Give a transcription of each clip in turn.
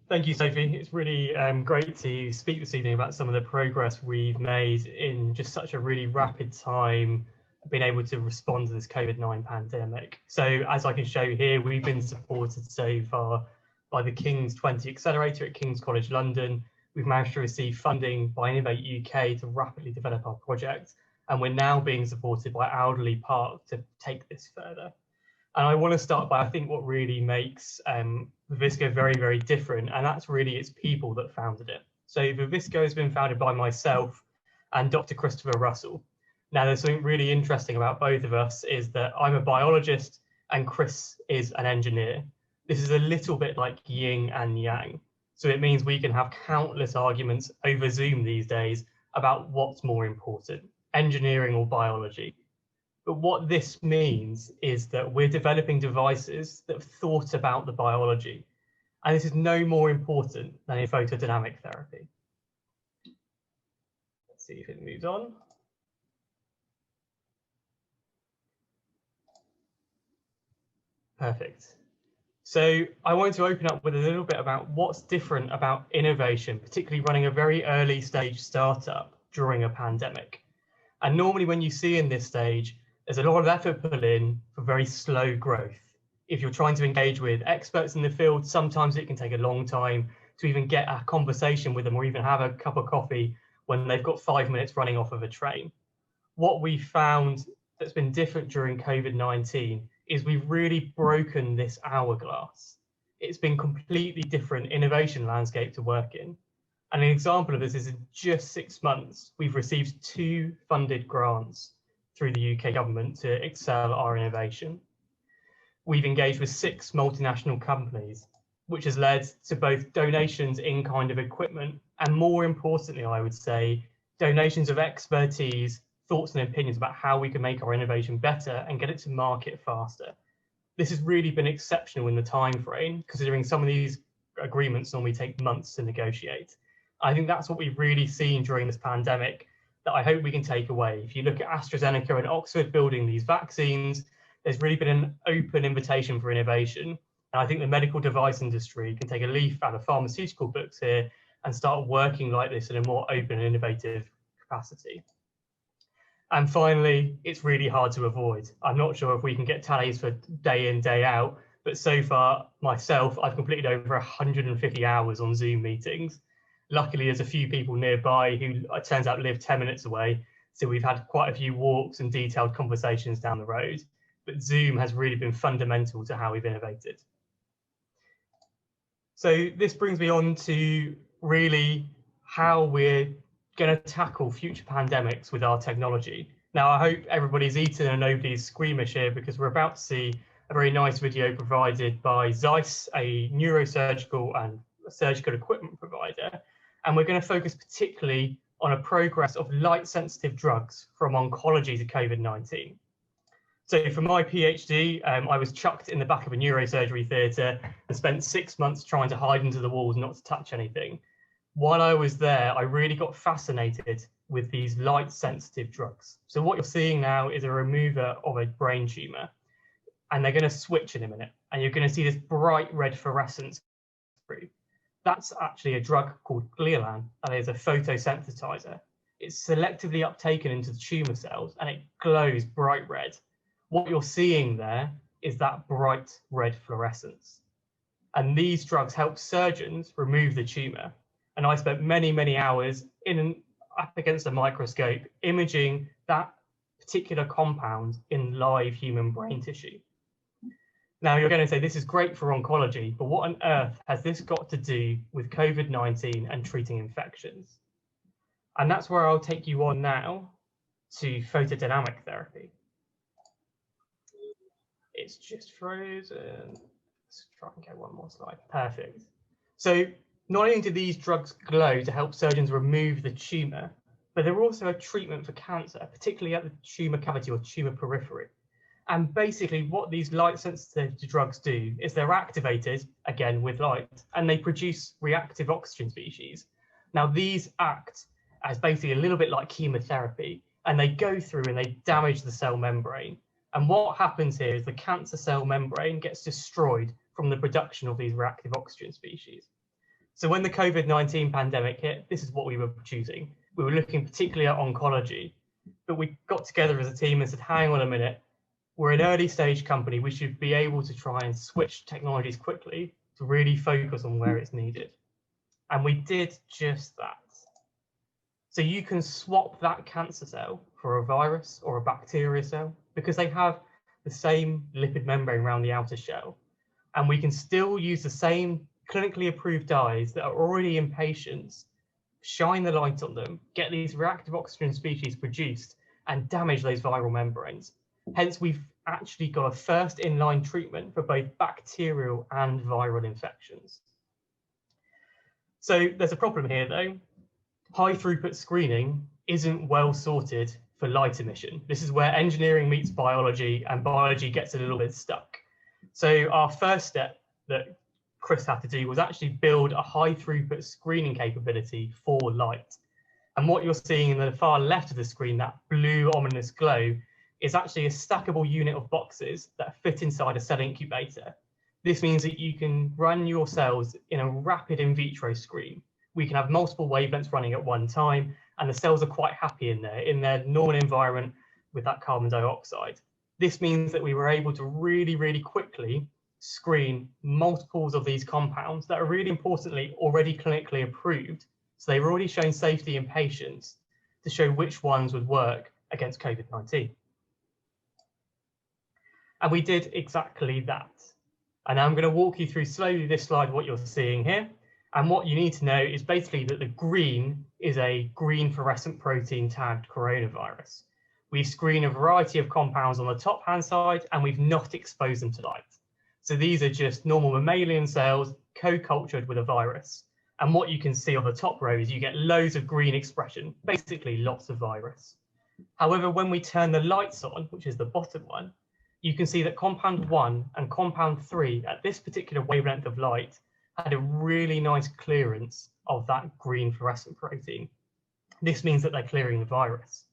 Thank you, Sophie. It's really great to speak this evening about some of the progress we've made in just such a really rapid time, being able to respond to this COVID-19 pandemic. So as I can show here, we've been supported so far by the King's 20 Accelerator at King's College London. We've managed to receive funding by Innovate UK to rapidly develop our project, and we're now being supported by Alderley Park to take this further. And I want to start by, I think, what really makes Vivisco very, very different, and that's really its people that founded it. So Vivisco has been founded by myself and Dr. Christopher Russell. Now, there's something really interesting about both of us is that I'm a biologist and Chris is an engineer. This is a little bit like yin and yang. So it means we can have countless arguments over Zoom these days about what's more important, engineering or biology. But what this means is that we're developing devices that have thought about the biology. And this is no more important than in photodynamic therapy. Let's see if it moves on. Perfect. So I want to open up with a little bit about what's different about innovation, particularly running a very early stage startup during a pandemic. And normally when you see in this stage, there's a lot of effort put in for very slow growth. If you're trying to engage with experts in the field, sometimes it can take a long time to even get a conversation with them or even have a cup of coffee when they've got 5 minutes running off of a train. What we found that's been different during COVID-19 is we've really broken this hourglass. It's been completely different innovation landscape to work in. And an example of this is in just 6 months, we've received 2 funded grants through the UK government to excel our innovation. We've engaged with 6 multinational companies, which has led to both donations in kind of equipment, and more importantly, I would say, donations of expertise, thoughts and opinions about how we can make our innovation better and get it to market faster. This has really been exceptional in the time frame, considering some of these agreements normally take months to negotiate. I think that's what we've really seen during this pandemic that I hope we can take away. If you look at AstraZeneca and Oxford building these vaccines, there's really been an open invitation for innovation. And I think the medical device industry can take a leaf out of pharmaceutical books here and start working like this in a more open and innovative capacity. And finally, it's really hard to avoid. I'm not sure if we can get tallies for day in, day out, but so far myself, I've completed over 150 hours on Zoom meetings. Luckily, there's a few people nearby who it turns out live 10 minutes away. So we've had quite a few walks and detailed conversations down the road, but Zoom has really been fundamental to how we've innovated. So this brings me on to really how we're going to tackle future pandemics with our technology. Now, I hope everybody's eaten and nobody's squeamish here, because we're about to see a very nice video provided by Zeiss, a neurosurgical and surgical equipment provider. And we're going to focus particularly on a progress of light-sensitive drugs from oncology to COVID-19. So for my PhD, I was chucked in the back of a neurosurgery theatre and spent 6 months trying to hide into the walls, not to touch anything. While I was there, I really got fascinated with these light-sensitive drugs. So what you're seeing now is a remover of a brain tumour, and they're going to switch in a minute, and you're going to see this bright red fluorescence through. That's actually a drug called glialan, and is a photosensitizer. It's selectively uptaken into the tumour cells, and it glows bright red. What you're seeing there is that bright red fluorescence. And these drugs help surgeons remove the tumour. And I spent many, many hours up against a microscope imaging that particular compound in live human brain tissue. Now you're going to say this is great for oncology, but what on earth has this got to do with COVID-19 and treating infections? And that's where I'll take you on now to photodynamic therapy. It's just frozen. Let's try and get one more slide. Perfect. So not only do these drugs glow to help surgeons remove the tumour, but they're also a treatment for cancer, particularly at the tumour cavity or tumour periphery. And basically what these light sensitive drugs do is they're activated, again with light, and they produce reactive oxygen species. Now these act as basically a little bit like chemotherapy, and they go through and they damage the cell membrane. And what happens here is the cancer cell membrane gets destroyed from the production of these reactive oxygen species. So when the COVID-19 pandemic hit, this is what we were choosing. We were looking particularly at oncology, but we got together as a team and said, hang on a minute, we're an early stage company. We should be able to try and switch technologies quickly to really focus on where it's needed. And we did just that. So you can swap that cancer cell for a virus or a bacteria cell because they have the same lipid membrane around the outer shell. And we can still use the same clinically approved dyes that are already in patients, shine the light on them, get these reactive oxygen species produced and damage those viral membranes. Hence, we've actually got a first in-line treatment for both bacterial and viral infections. So there's a problem here though. High throughput screening isn't well sorted for light emission. This is where engineering meets biology and biology gets a little bit stuck. So our first step that Chris had to do was actually build a high throughput screening capability for light. And what you're seeing in the far left of the screen, that blue ominous glow, is actually a stackable unit of boxes that fit inside a cell incubator. This means that you can run your cells in a rapid in vitro screen. We can have multiple wavelengths running at one time, and the cells are quite happy in their normal environment with that carbon dioxide. This means that we were able to really quickly screen multiples of these compounds that are really importantly already clinically approved. So they were already showing safety in patients to show which ones would work against COVID-19. And we did exactly that. And I'm going to walk you through slowly this slide, what you're seeing here. And what you need to know is basically that the green is a green fluorescent protein tagged coronavirus. We screen a variety of compounds on the top hand side and we've not exposed them to light. So these are just normal mammalian cells co-cultured with a virus. And what you can see on the top row is you get loads of green expression, basically lots of virus. However, when we turn the lights on, which is the bottom one, you can see that compound 1 and compound 3 at this particular wavelength of light had a really nice clearance of that green fluorescent protein. This means that they're clearing the virus.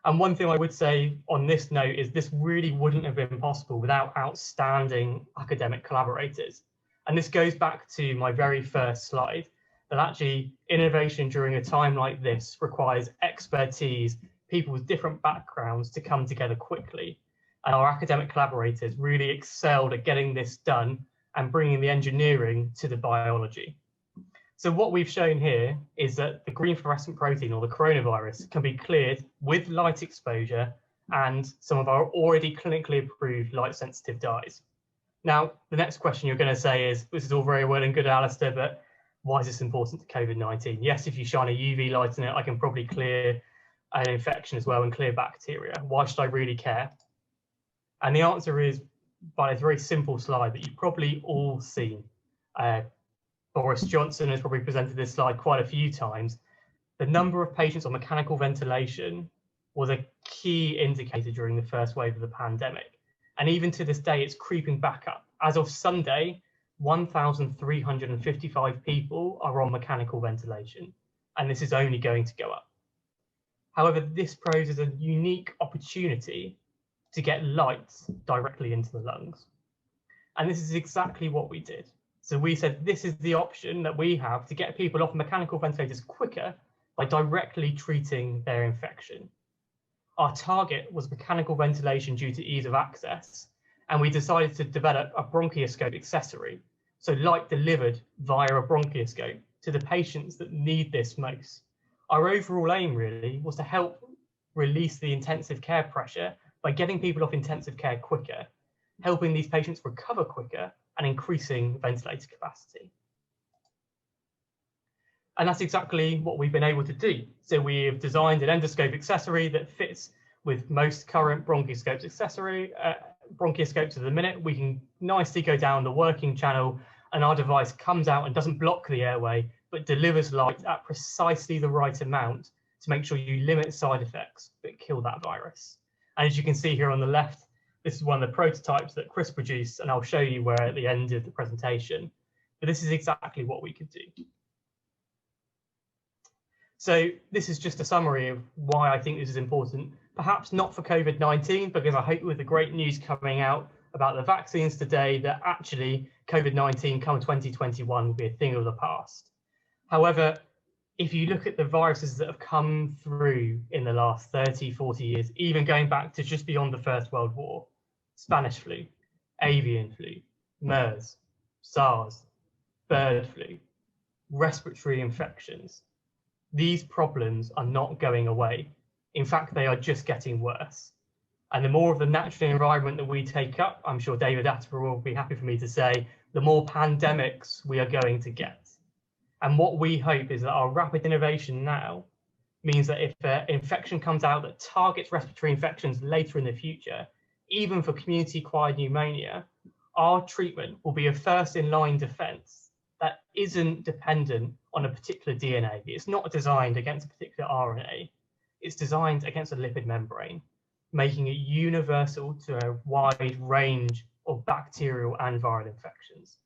And one thing I would say on this note is this really wouldn't have been possible without outstanding academic collaborators. And this goes back to my very first slide, that actually innovation during a time like this requires expertise, people with different backgrounds to come together quickly. And our academic collaborators really excelled at getting this done and bringing the engineering to the biology. So what we've shown here is that the green fluorescent protein, or the coronavirus, can be cleared with light exposure and some of our already clinically approved light sensitive dyes. Now, the next question you're going to say is, this is all very well and good, Alistair, but why is this important to COVID-19? Yes, if you shine a UV light in it, I can probably clear an infection as well and clear bacteria. Why should I really care? And the answer is by a very simple slide that you've probably all seen. Boris Johnson has probably presented this slide quite a few times. The number of patients on mechanical ventilation was a key indicator during the first wave of the pandemic. And even to this day, it's creeping back up. As of Sunday, 1,355 people are on mechanical ventilation, and this is only going to go up. However, this poses a unique opportunity to get light directly into the lungs. And this is exactly what we did. So we said, this is the option that we have to get people off mechanical ventilators quicker by directly treating their infection. Our target was mechanical ventilation due to ease of access, and we decided to develop a bronchoscope accessory, so light delivered via a bronchoscope to the patients that need this most. Our overall aim really was to help release the intensive care pressure by getting people off intensive care quicker, helping these patients recover quicker, and increasing ventilator capacity. And that's exactly what we've been able to do. So we've designed an endoscope accessory that fits with most current bronchoscopes bronchoscopes at the minute. We can nicely go down the working channel and our device comes out and doesn't block the airway, but delivers light at precisely the right amount to make sure you limit side effects, but kill that virus. And as you can see here on the left, this is one of the prototypes that Chris produced, and I'll show you where at the end of the presentation. But this is exactly what we could do. So this is just a summary of why I think this is important. Perhaps not for COVID-19, because I hope with the great news coming out about the vaccines today that actually COVID-19 come 2021 will be a thing of the past. However, if you look at the viruses that have come through in the last 30, 40 years, even going back to just beyond the First World War, Spanish flu, avian flu, MERS, SARS, bird flu, respiratory infections, these problems are not going away. In fact, they are just getting worse. And the more of the natural environment that we take up, I'm sure David Attenborough will be happy for me to say, the more pandemics we are going to get. And what we hope is that our rapid innovation now means that if an infection comes out that targets respiratory infections later in the future, even for community-acquired pneumonia, our treatment will be a first-in-line defense that isn't dependent on a particular DNA. It's not designed against a particular RNA. It's designed against a lipid membrane, making it universal to a wide range of bacterial and viral infections.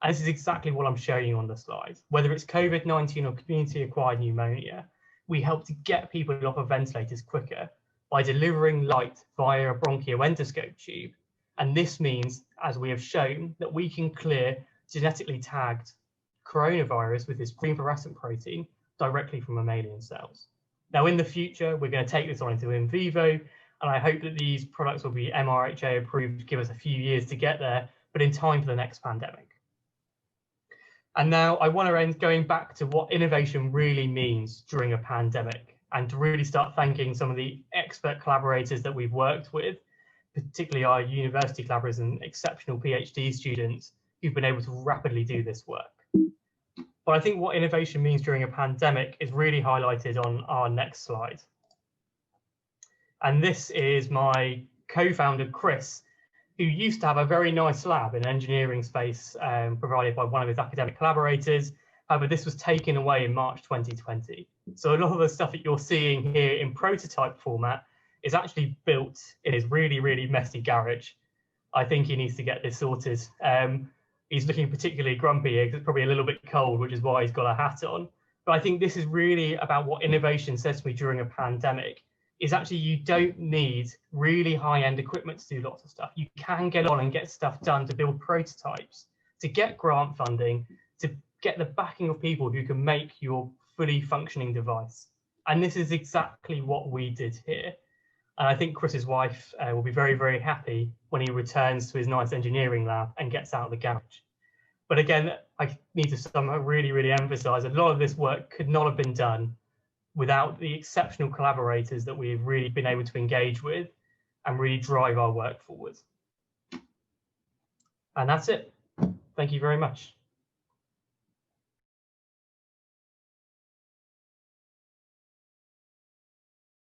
And this is exactly what I'm showing you on the slide. Whether it's COVID-19 or community-acquired pneumonia, we help to get people off of ventilators quicker by delivering light via a bronchial endoscope tube. And this means, as we have shown, that we can clear genetically tagged coronavirus with this green fluorescent protein directly from mammalian cells. Now, in the future, we're going to take this on into in vivo, and I hope that these products will be MRHA approved to give us a few years to get there, but in time for the next pandemic. And now I want to end going back to what innovation really means during a pandemic, and to really start thanking some of the expert collaborators that we've worked with, particularly our university collaborators and exceptional PhD students who've been able to rapidly do this work. But I think what innovation means during a pandemic is really highlighted on our next slide. And this is my co-founder, Chris, who used to have a very nice lab in engineering space provided by one of his academic collaborators. However, this was taken away in March 2020. So a lot of the stuff that you're seeing here in prototype format is actually built in his really, really messy garage. I think he needs to get this sorted. He's looking particularly grumpy here because it's probably a little bit cold, which is why he's got a hat on. But I think this is really about what innovation says to me during a pandemic, is actually you don't need really high-end equipment to do lots of stuff. You can get on and get stuff done to build prototypes, to get grant funding, to get the backing of people who can make your fully functioning device. And this is exactly what we did here. And I think Chris's wife will be very, very happy when he returns to his nice engineering lab and gets out of the garage. But again, I need to somehow really, really emphasize a lot of this work could not have been done without the exceptional collaborators that we've really been able to engage with and really drive our work forward. And that's it. Thank you very much.